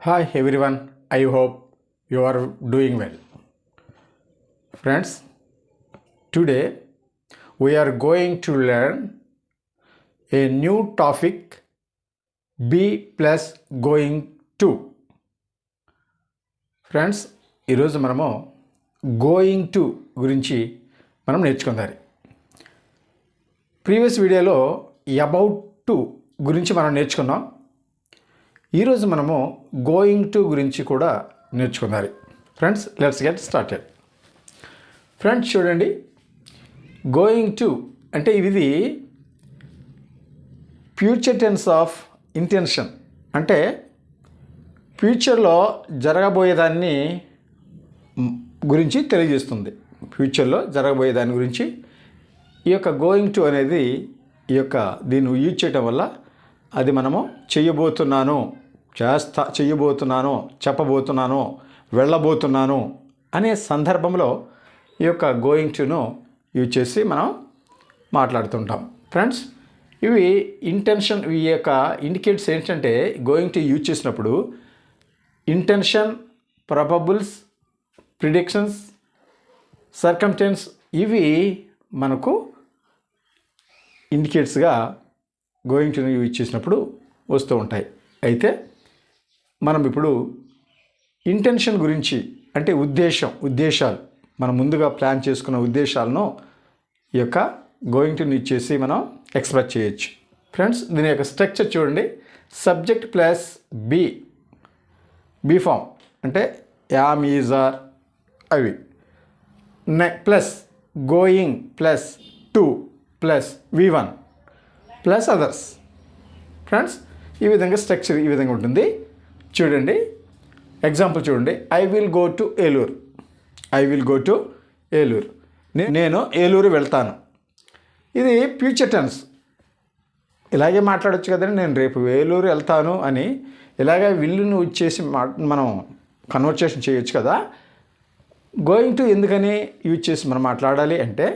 Hi everyone, I hope you are doing well. Friends, today we are going to learn a new topic, be plus going to. Friends, ఈరోజు మనము going to గురించి మనం నేర్చుకుందాం. Previous వీడియోలో about to గురించి మనం నేర్చుకున్నాం. ఈరోజు మనము గోయింగ్ టు గురించి కూడా నేర్చుకుందాం. Friends, let's get started. Friends చూడండి, గోయింగ్ టు అంటే ఇది ఫ్యూచర్ టెన్స్ ఆఫ్ ఇంటెన్షన్, అంటే ఫ్యూచర్లో జరగబోయేదాన్ని గురించి తెలియజేస్తుంది. ఫ్యూచర్లో జరగబోయే దాని గురించి ఈ యొక్క గోయింగ్ టు అనేది దీన్ని యూజ్ చేయటం వల్ల అది మనము చేయబోతున్నాను, చెప్పబోతున్నాను, వెళ్ళబోతున్నాను అనే సందర్భంలో ఈ యొక్క గోయింగ్ టును యూజ్ చేసి మనం మాట్లాడుతుంటాం. ఫ్రెండ్స్, ఇవి ఇంటెన్షన్, ఈ యొక్క ఇండికేట్స్ ఏంటంటే గోయింగ్ టు యూజ్ చేసినప్పుడు ఇంటెన్షన్, ప్రాబబుల్స్, ప్రిడిక్షన్స్, సర్కమ్స్టెన్స్ ఇవి మనకు ఇండికేట్స్గా గోయింగ్ టు యూజ్ చేసినప్పుడు వస్తూ ఉంటాయి. అయితే మనం ఇప్పుడు ఇంటెన్షన్ గురించి, అంటే ఉద్దేశాలు, మనం ముందుగా ప్లాన్ చేసుకున్న ఉద్దేశాలను ఈ యొక్క గోయింగ్ టు యూజ్ చేసి మనం ఎక్స్ప్రెస్ చేయొచ్చు. ఫ్రెండ్స్, దీని యొక్క స్ట్రక్చర్ చూడండి. సబ్జెక్ట్ ప్లస్ బీ ఫామ్ అంటే యామ్, ఈజ్, ఆర్ అవి, plus going plus to plus V1 plus others. Friends, ఈ విధంగా స్ట్రక్చర్ ఈ విధంగా ఉంటుంది. చూడండి, ఎగ్జాంపుల్ చూడండి. I will go to Eluru. నేను ఏలూరు వెళ్తాను. ఇది ఫ్యూచర్ టెన్స్. ఇలాగే మాట్లాడొచ్చు కదండి, నేను రేపు ఏలూరు వెళ్తాను అని ఇలాగే విల్లును వచ్చేసి మనం కన్వర్సేషన్ చేయొచ్చు కదా. గోయింగ్ టు ఎందుకని యూజ్ చేసి మనం మాట్లాడాలి అంటే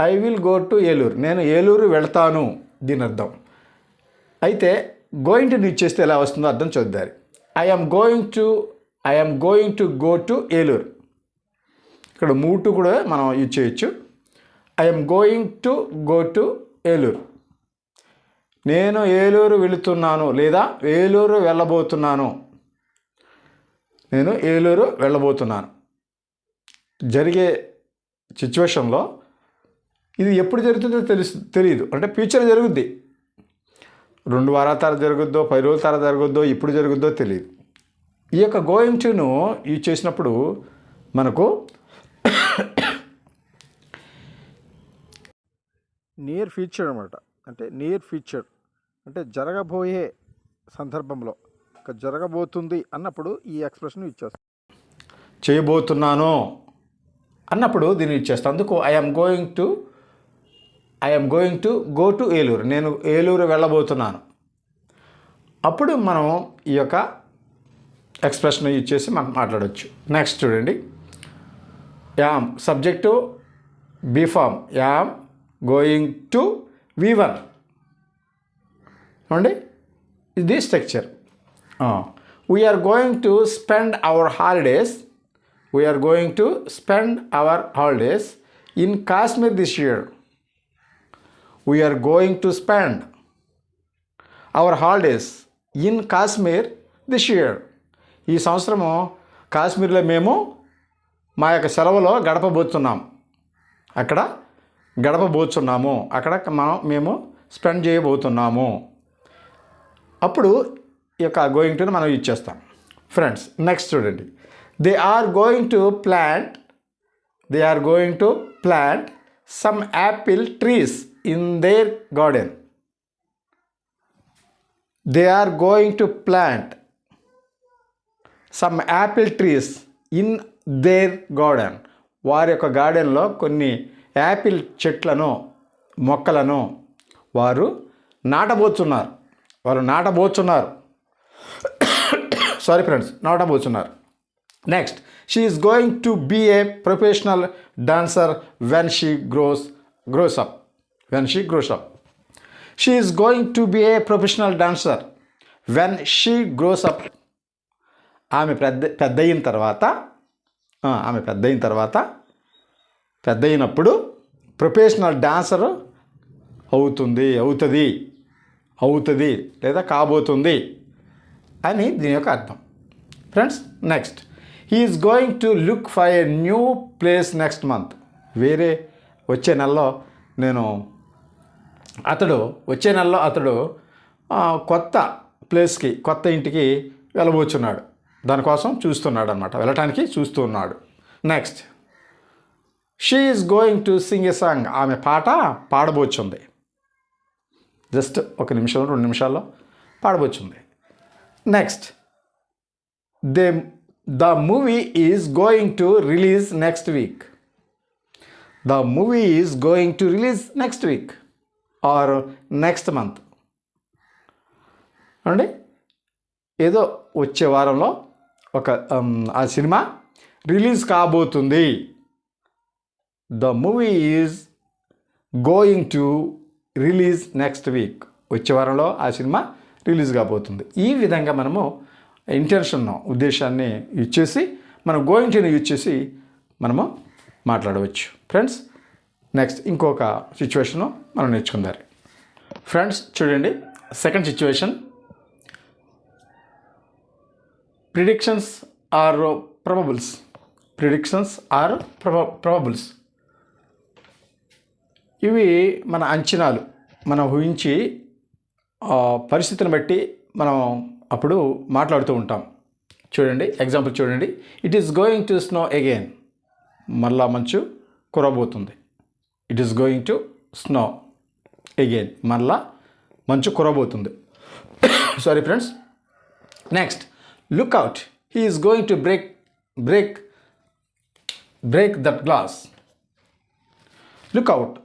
I will go to Eluru, నేను ఏలూరు వెళ్తాను దీని అర్థం. అయితే గోయింగ్ టు యూజ్ చేస్తే ఎలా వస్తుందో అర్థం చూద్దాం. I am going to go to Eluru. ఇక్కడ మూవ్ టు కూడా మనం యూజ్ చేయొచ్చు. I am going to go to Eluru. నేను ఏలూరు వెళుతున్నాను లేదా ఏలూరు వెళ్ళబోతున్నాను. నేను ఏలూరు వెళ్ళబోతున్నాను. జరిగే సిచ్యువేషన్లో ఇది ఎప్పుడు జరుగుతుందో తెలియదు, అంటే ఫ్యూచర్ జరుగుద్ది. 2 వారాల తర్వాత జరుగుద్దో, 10 రోజుల తర్వాత జరుగుద్దో, ఇప్పుడు జరుగుద్దో తెలియదు. ఈ యొక్క గోయింగ్ టును యూజ్ చేసినప్పుడు మనకు నియర్ ఫ్యూచర్ అనమాట. అంటే నియర్ ఫ్యూచర్ అంటే జరగబోయే సందర్భంలో, జరగబోతుంది అన్నప్పుడు ఈ ఎక్స్ప్రెషన్ యూజ్ చేస్తాం. చేయబోతున్నాను అన్నప్పుడు దీన్ని యూజ్ చేస్తాం. అందుకు I am going to go to Eluru, నేను ఏలూరు వెళ్ళబోతున్నాను. అప్పుడు మనం ఈ యొక్క ఎక్స్ప్రెషన్ యూజ్ చేసి మనం మాట్లాడవచ్చు. నెక్స్ట్ చూడండి, am subject be form, am going to V1 అండి. ఇది structure. We are going to spend our holidays in Kashmir this year. We are going to spend our holidays in Kashmir this year. ఈ సంవత్సరము కాశ్మీర్లో మేము మా యొక్క సెలవులో గడపబోతున్నాము. అక్కడ మేము స్పెండ్ చేయబోతున్నాము. అప్పుడు ఈ యొక్క గోయింగ్ టు మనం యూజ్ చేస్తాం. ఫ్రెండ్స్, నెక్స్ట్ చూడండి. They are going to plant some apple trees in their garden. They are going to plant some apple trees in their garden. వారి యొక్క గార్డెన్లో కొన్ని యాపిల్ చెట్లను, మొక్కలను వారు నాటబోతున్నారు. సారీ ఫ్రెండ్స్, నాటబోతున్నారు. Next, she is going to be a professional dancer when she grows up. She is going to be a professional dancer when she grows up. ఆమె పెద్దయిన తర్వాత పెద్దయినప్పుడు ప్రొఫెషనల్ డాన్సర్ అవుతుంది లేదా కాబోతుంది అని దీని యొక్క అర్థం. Friends, next, he is going to look for a new place next month. వచ్చే నెలలో అతడు కొత్త ప్లేస్కి, కొత్త ఇంటికి వెళ్ళబోచున్నాడు. దానికోసం చూస్తున్నాడు అనమాట, వెళ్ళటానికి చూస్తున్నాడు. Next, she is going to sing a song. ఆమె పాట పాడబోచుంది. జస్ట్ 1 నిమిషం 2 నిమిషాల్లో పాడబోచుంది. Next, the movie is going to release next week. The movie is going to release next week or next month అండి. ఏదో వచ్చే వారంలో ఆ సినిమా రిలీజ్ కాబోతుంది. The movie is going to release next week. వచ్చే వారంలో ఆ సినిమా రిలీజ్ కాబోతుంది. ఈ విధంగా మనము ఉద్దేశాన్ని యూజ్ చేసి, మనం గోయింగ్ టుని యూజ్ చేసి మనము మాట్లాడవచ్చు. ఫ్రెండ్స్, నెక్స్ట్ ఇంకొక సిచ్యువేషను మనం నేర్చుకుందాం. ఫ్రెండ్స్ చూడండి, సెకండ్ సిచ్యువేషన్, ప్రిడిక్షన్స్ ఆర్ ప్రొబబుల్స్. ఇవి మన అంచనాలు, మనం ఊహించి పరిస్థితిని బట్టి మనం అప్పుడు మాట్లాడుతూ ఉంటాం. చూడండి, ఎగ్జాంపుల్ చూడండి. It is going to snow again. మళ్ళా మంచు కురబోతుంది. It is going to snow again. మళ్ళా మంచు కురబోతుంది. Sorry friends. Next, look out. He is going to break that glass. Look out,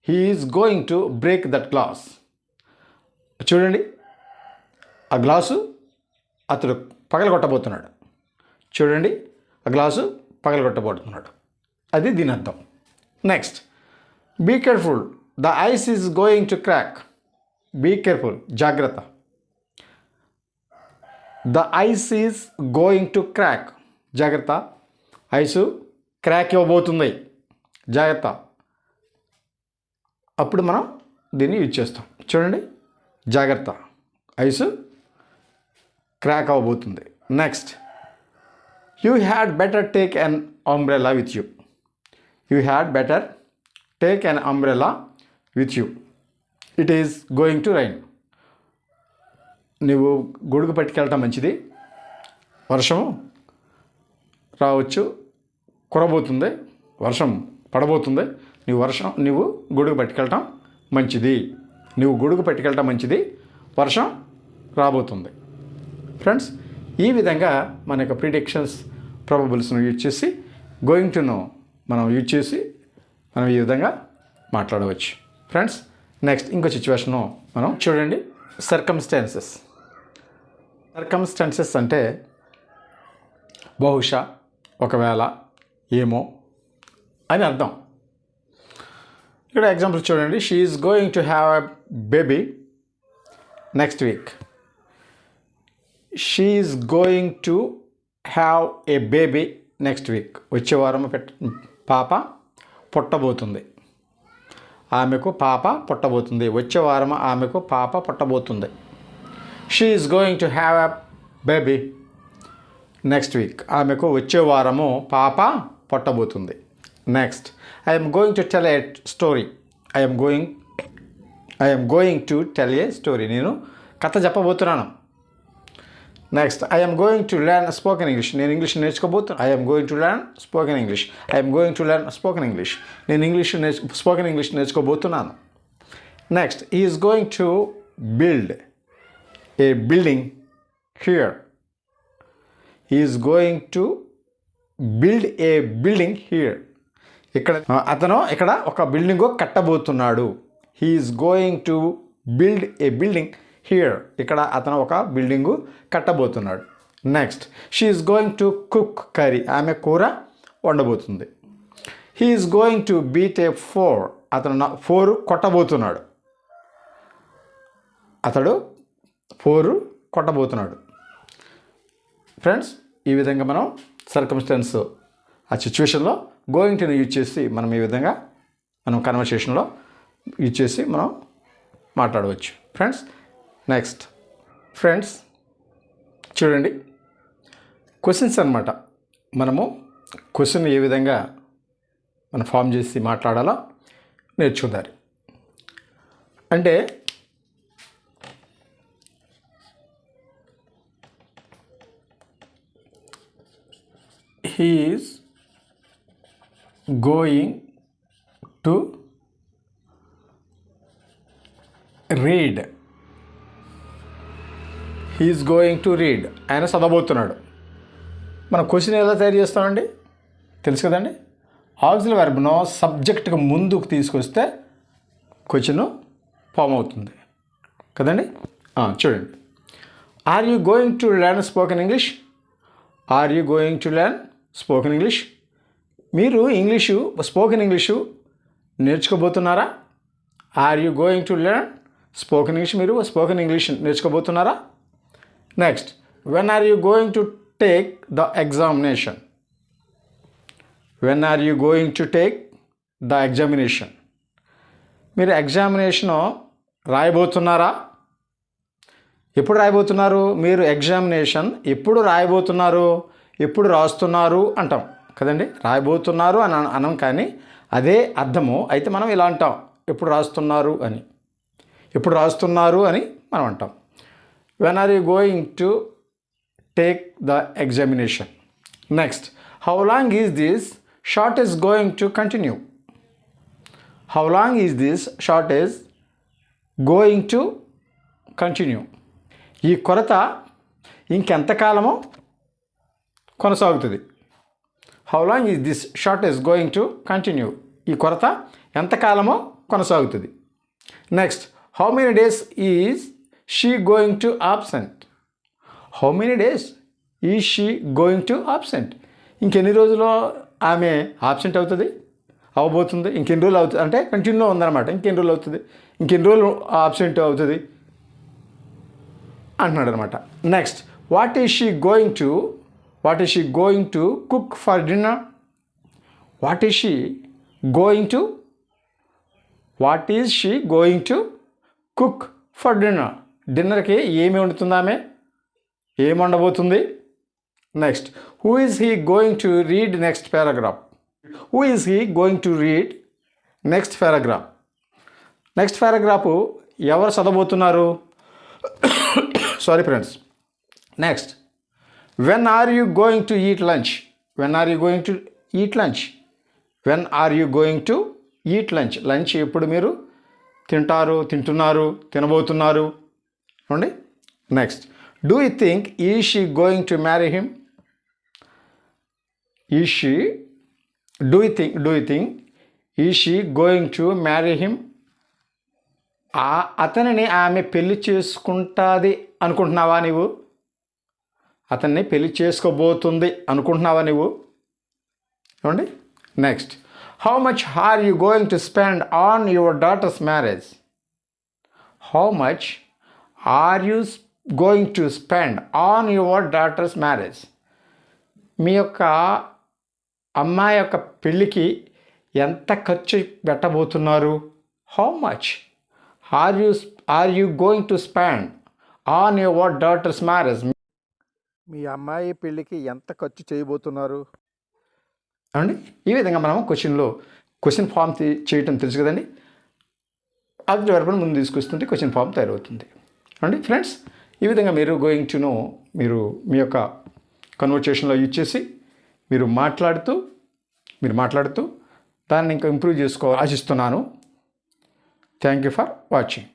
he is going to break that glass. చూడండి, ఆ glass అతడు పగలగొట్టబోతున్నాడు. చూడండి, ఆ గ్లాసు పగలగొట్టబోతున్నాడు. అది దీని అర్థం. Next, be careful. The ice is going to crack. Be careful, జాగ్రత్త. The ice is going to crack. జాగ్రత్త, ఐసు క్రాక్ ఇవ్వబోతుంది. జాగ్రత్త. అప్పుడు మనం దీన్ని యూజ్ చేస్తాం. చూడండి, జాగ్రత్త, ఐసు క్రాక్ అవ్వబోతుంది. Next, you had better take an umbrella with you. You had better take an umbrella with you. It is going to rain. నువ్వు గొడుగు పట్టుకెళ్ళటం మంచిది. వర్షం రావచ్చు, కురబోతుంది, వర్షం పడబోతుంది. నువ్వు గొడుగు పట్టుకెళ్ళటం మంచిది. వర్షం రాబోతుంది. ఫ్రెండ్స్, ఈ విధంగా మన యొక్క ప్రిడిక్షన్స్, ప్రాబబుల్స్ను యూజ్ చేసి, గోయింగ్ టును మనం యూజ్ చేసి మనం ఈ విధంగా మాట్లాడవచ్చు. ఫ్రెండ్స్, నెక్స్ట్ ఇంకో సిచ్యువేషను మనం చూడండి. సర్కమ్స్టాన్సెస్ అంటే బహుశా, ఒకవేళ, ఏమో అని అర్థం. ఇక్కడ ఎగ్జాంపుల్ చూడండి. She is going to have a baby next week. She is going to have a baby next week. వచ్చే వారం పాప పుట్టబోతుంది. ఆమెకు పాప పుట్టబోతుంది. వచ్చే వారం ఆమెకు పాప పుట్టబోతుంది. She is going to have a baby next week. ఆమెకు వచ్చే వారము పాప పుట్టబోతుంది. Next, I am going to tell a story. I am going to tell a story. నేను కథ చెప్పబోతున్నాను. Next, I am going to learn spoken English. నేను English నేర్చుకోబోతున్నాను. I am going to learn spoken English. నేను spoken English నేర్చుకోబోతున్నాను. Next, he is going to build a building here. అతను ఇక్కడ ఒక బిల్డింగ్ కట్టబోతున్నాడు. He is going to build a building here. ఇక్కడ అతను ఒక బిల్డింగు కట్టబోతున్నాడు. Next, she is going to cook curry. ఆమె కూర వండబోతుంది. He is going to beat a 4. అతను 4 కొట్టబోతున్నాడు. 4 ఫ్రెండ్స్, ఈ విధంగా మనం సర్కమ్స్టెన్స్ ఆ సిచ్యువేషన్లో గోయింగ్ టుని యూజ్ చేసి మనం ఈ విధంగా మనం కన్వర్సేషన్లో యూజ్ చేసి మనం మాట్లాడవచ్చు. ఫ్రెండ్స్, నెక్స్ట్ ఫ్రెండ్స్ చూడండి, క్వశ్చన్స్ అన్నమాట. మనము క్వశ్చన్ ఏ విధంగా మనం ఫామ్ చేసి మాట్లాడాలో నేర్చుకుందారు. అంటే he is going to read. he is going to read. ఆయన చదవబోతున్నాడు. మనం క్వశ్చన్ ఎలా తయారు చేస్తామండి? తెలుసు కదండి. ఆక్సిలరీ వెర్బ్ను సబ్జెక్ట్కి ముందుకు తీసుకొస్తే క్వశ్చన్ ఫామ్ అవుతుంది కదండి. చూడండి, are you going to learn spoken English? Are you going to learn spoken English? మీరు స్పోకెన్ ఇంగ్లీషు నేర్చుకోబోతున్నారా? Are you going to learn spoken English? మీరు స్పోకెన్ ఇంగ్లీష్ నేర్చుకోబోతున్నారా? Next, when are you going to take the examination? When are you going to take the examination? మీరు examination రాయబోతున్నారా? ఎప్పుడు రాయబోతున్నారు? మీరు examination ఎప్పుడు రాయబోతున్నారు, ఎప్పుడు రాస్తున్నారు అంటాం కదండి. రాయబోతున్నారు అని అనం, కానీ అదే అర్థము అయితే మనం ఇలా అంటాం, ఎప్పుడు రాస్తున్నారు అని. ఎప్పుడు రాస్తున్నారు అని మనం అంటాం. When are you going to take the examination? Next, how long is this shortage going to continue? How long is this shortage going to continue? ఈ కొరత ఇంకెంతకాలమో కొనసాగుతుంది. How long is this shortage going to continue? ఈ కొరత ఎంతకాలమో కొనసాగుతుంది. Next, how many days is she going to absent? How many days is she going to absent? ఇంకెన్ని రోజులు ఆమె ఆబ్సెంట్ అవుతుంది, అవబోతుంది? ఇంకెన్ని రోజులు అవుతుంది అంటే కంటిన్యూలో ఉందన్నమాట. ఇంకెన్ని రోజులు అవుతుంది, ఇంకెన్ని రోజులు ఆబ్సెంట్ అవుతుంది అంటున్నాడు అనమాట. Next, what is she going to cook for dinner? What is she going to cook for dinner? డిన్నర్కి ఏమి వండుతుంది ఆమె? ఏమి వండబోతుంది? Next, who is he going to read next paragraph? Who is he going to read next paragraph? Next paragraph ఎవరు చదవబోతున్నారు? Sorry friends. Next, when are you going to eat lunch? When are you going to eat lunch? When are you going to eat lunch? Lunch ఎప్పుడు మీరు తింటున్నారు, తినబోతున్నారు అండి. Next, do you think is she going to marry him? Do you think is she going to marry him? అతనిని ఆమె పెళ్లి చేసుకుంటుంది అనుకుంటున్నావా నువ్వు? అతన్ని పెళ్లి చేసుకోబోతుంది అనుకుంటున్నావా నువ్వు? ఏమండి? Next, how much are you going to spend on your daughter's marriage? How much are you going to spend on your daughter's marriage? మీ యొక్క అమ్మాయి యొక్క పెళ్ళికి ఎంత ఖర్చు పెట్టబోతున్నారు? How much are you going to spend on your daughter's marriage? మీ అమ్మాయి పెళ్ళికి ఎంత ఖర్చు చేయబోతున్నారు అండి. ఈ విధంగా మనం క్వశ్చన్ ఫామ్ చేయటం తెలుసు కదండి. అది వెర్బను ముందు తీసుకొస్తుంటే క్వశ్చన్ ఫామ్ తయారవుతుంది అండి. ఫ్రెండ్స్, ఈ విధంగా మీరు గోయింగ్ టు నో మీరు మీ యొక్క కన్వర్సేషన్లో యూజ్ చేసి మీరు మాట్లాడుతూ దాన్ని ఇంకా ఇంప్రూవ్ చేసుకోవాలి ఆశిస్తున్నాను. Thank you for watching.